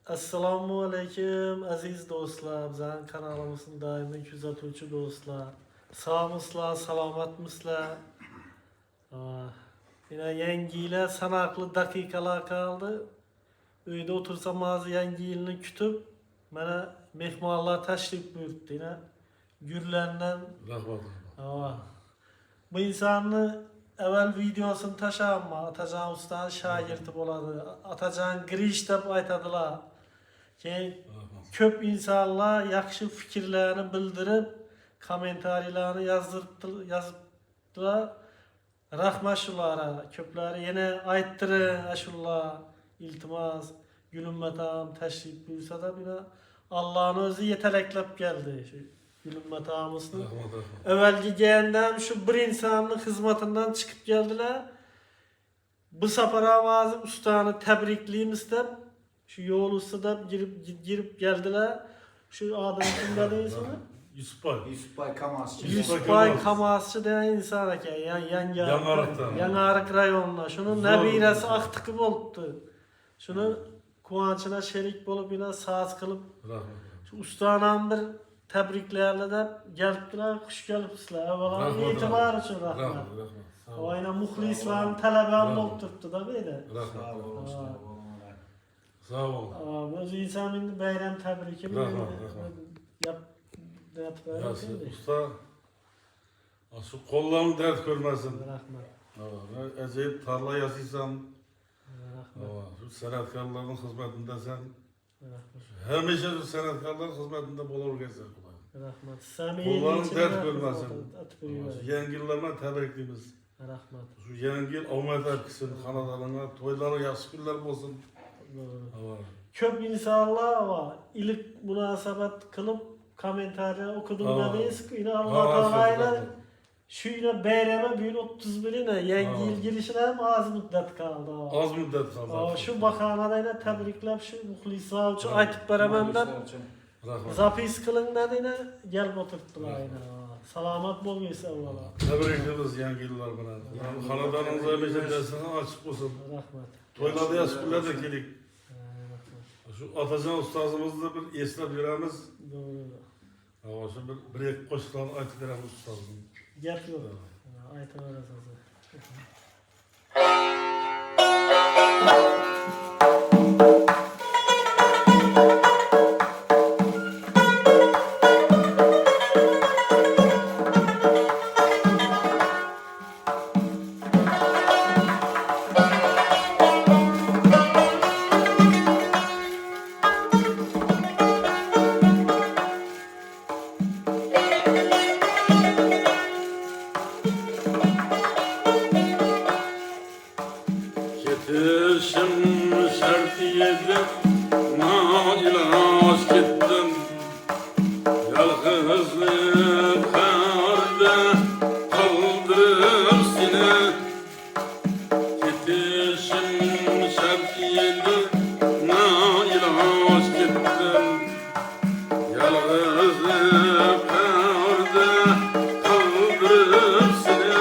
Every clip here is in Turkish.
Assalomu alaykum aziz do'stlar, bizning kanalimizning doimiy kuzatuvchi do'stlar. Sog'misizlar, salomatmisizlar? Yine yangi yilga sanoqli daqiqalar qoldi. Uyda o'tirsam hozir yangi yilni kutib, mana mehmonlar tashrif buyurdi. Yine gürlerinden bu insanı evvel videosunu taşıyanma, Atacan Usta'nın şagirdi boladı. Atacan Giriş deb aytadılar. Köp insanlar yaxshi fikirlerini bildirip, komentariylarını yazıptılar. Rahmat şulara. Köpleri yine ayttırın aşullar. İltimas, Gülümmetam teşrif buyursa da bile Allah'ın özü yeteleklep geldi. Şu Gülümmetamızın. Evvelki geyenden şu bir insanın hizmetinden çıkıp geldiler. Bu safara mazı ustanı tebrikliyim istep. Şu yol üstüde girip geldiler. Şu adını kimde değilsin mi? Yusufbay Kamasçı. Yusufbay Kamasçı denen insan eken. Yanarık rayonuna. Şunun nebiresi aktıkı oldu. Şunu kuvançına şerik bolup yine saz kılıp. Şu ustanın bir tebriklerle de geliptiler, hoş gelipsizler. Evvela itibar için rahmet. Aynen muhlislerin talebem olturttu da böyle. Sağ ol. Özü insanın bayram tebriki Usta, şu kollarını dert görmesin. Rahmet. Acayip tarla yasıysan, şu sanatkarların hizmetindesin. Hemşe şu sanatkarların hizmetinde bol ol geçer. Rahmet. Kollarını dert görmesin. Yengillerine tebrikliyimiz. Rahmet. Şu yengil Ahmet Erkis'in kanadalarına, toyları yaşı günler olsun. Köp insanlar var. İlk münasebet kılıp komentarları okuduğumda deyiz ki yine Allah Teala'yla şu yine beyreme büyün 31'ine yengi yıl girişine mi az müddet kaldı. Az müddet kaldı. Şu bakanada yine tebriklep şu muhlisler için aytıp verememden zapis kılın dedi yine gelip oturttular yine. Salamat bol giysi evvela. Tebrik ederiz yengiller bana. Kanadanınıza hemşe dersine açık olsun. Rahmet. Toylarda yasküller de gelik. Şu Atacan ustazımızda bir esnaf yüreğimiz. Doğru. Şu bir ek koşulan ayet veremiz ustazım. Gep yok. Ayet öğretmesi. Yetişim şart yedim, nailaz gittim. Yalnızlık karda kaldırır seni. Yetişim şart yedim, nailaz gittim. Yalnızlık karda kaldırır seni.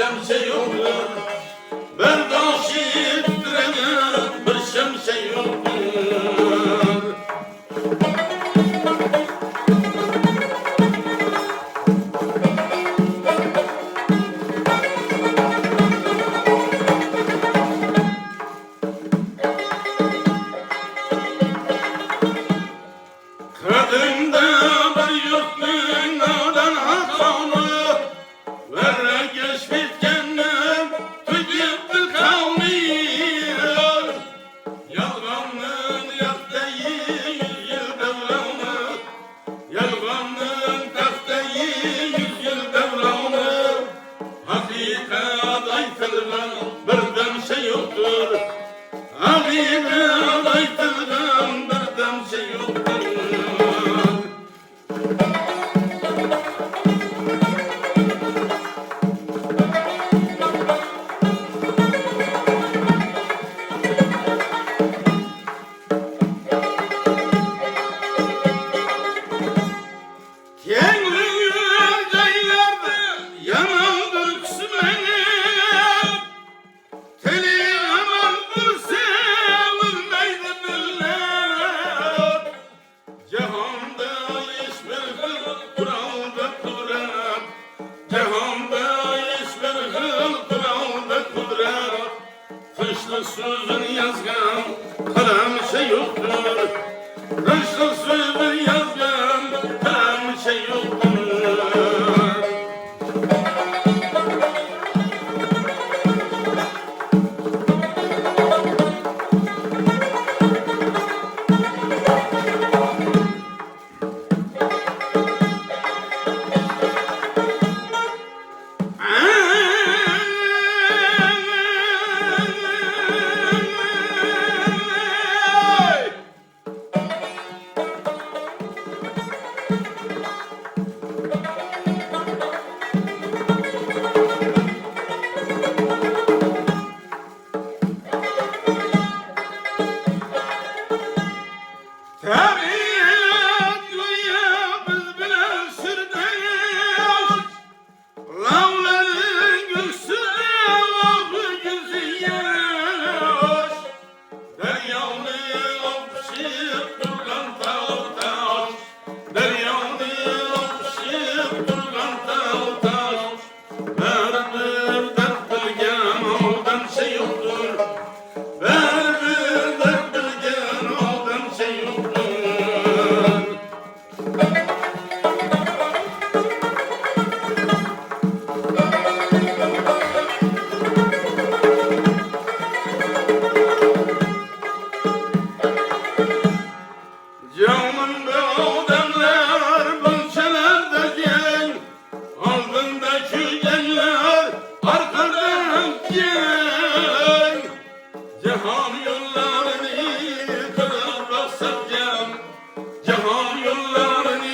şemsiye yoktur. Berdaşı ettirene bir şemsiye yoktur. Kadında bir yurtun adan hakanı verre geçmiş kendim tücüp bir kavmi yalganın yakteyi 100 yıl devranı yalganın takteyi 100 yıl devranı hakikat aytılgan birden şey yoktur hakikat aytılgan birden şey yoktur. Yenilgin caylarda yanıldır kısmeni teli amandır sevilmeydi diller cihanda hiçbir kuralda kudret cihanda hiçbir kuralda kudret kışlı sözün yazgan kalem şey yoktur kışlı sözün yazgan kalem şey yoktur. Tabiat dünya biz bilen sırdaş Lavların gülsüne vakı gözü yaş Deryanı okşayıp durgan tağ taş Deryanı okşayıp durgan tağ taş Berber dert bilgen oldan şey yoktur Berber dert bilgen oldan şey yoktur. Canım be adamlar bunçelerde gel Aldındaki genler arkadan gel Cihan yollarını kılıp basarken Cihan yollarını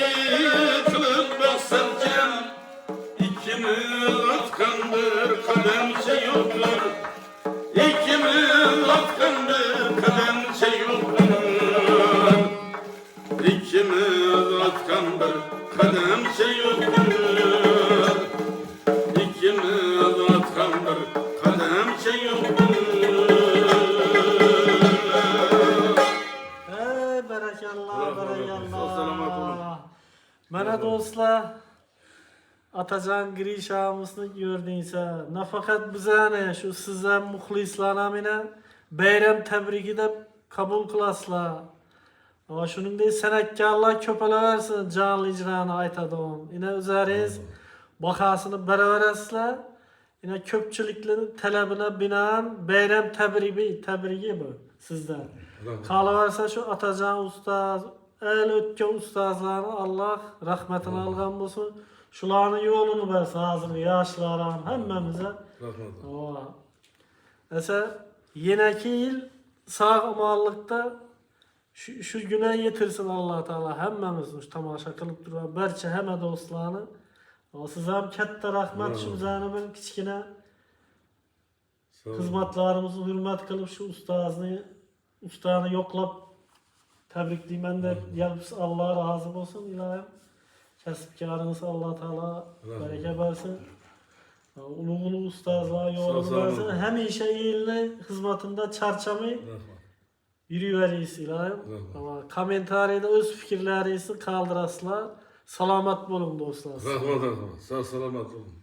kılıp basarken İkimiz atkandır kadem şey yoktur İkimiz atkandır kadem şey yoktur İkimiz atkandır kadem şey yoktur İkimiz atkandır kadem şey yoktur. Ey berekallah, Assalamu alaikum. berekallah. Mana do'stlar, Atacan girişamızını gördüyse, nafaqat bizani, şu sizden muxlislarni meni bayram tabrigi deb qabul qilasizlar. Va shuningdek san'atkorlar ko'paylaversin, jonli ijroni aytadim. Ina o'zlaringiz bahosini beraverasizlar. Ina ko'pchilikning talabina binoan bayram tabrigi bu sizdan. Qolaversa shu Atajan ustoz, el o'tgan ustozlarni Alloh rahmatini olgan bo'lsin. Shularni yo'lini bersin hozirgi yoshlar ham hammamizga. Rahmat. Esa yenaki yil sog' omonlikda shu günə yetirsin Allah Taala hammamizni shu tomosha qilib turgan barcha hamma do'stlarni. Siz ham katta rahmat shu bizani bir kichkina xizmatlarimizni hurmat qilib shu ustani yo'qlab tabriklayman deb yalpsiz Alloh rozi bo'lsin ilohim. Kasbkorimiz Alloh Taala baraka bersin. Ulu ustazlar yolunu Sağ olun. versin. Hemişe iyiliğine hizmetinde çarçamı yürüyüveriysiler. Ama komentariyada öz fikirlerinizi kaldırasılar. Salamat bolun dostlar. Rahmat rahmat. Sağ salamat olun.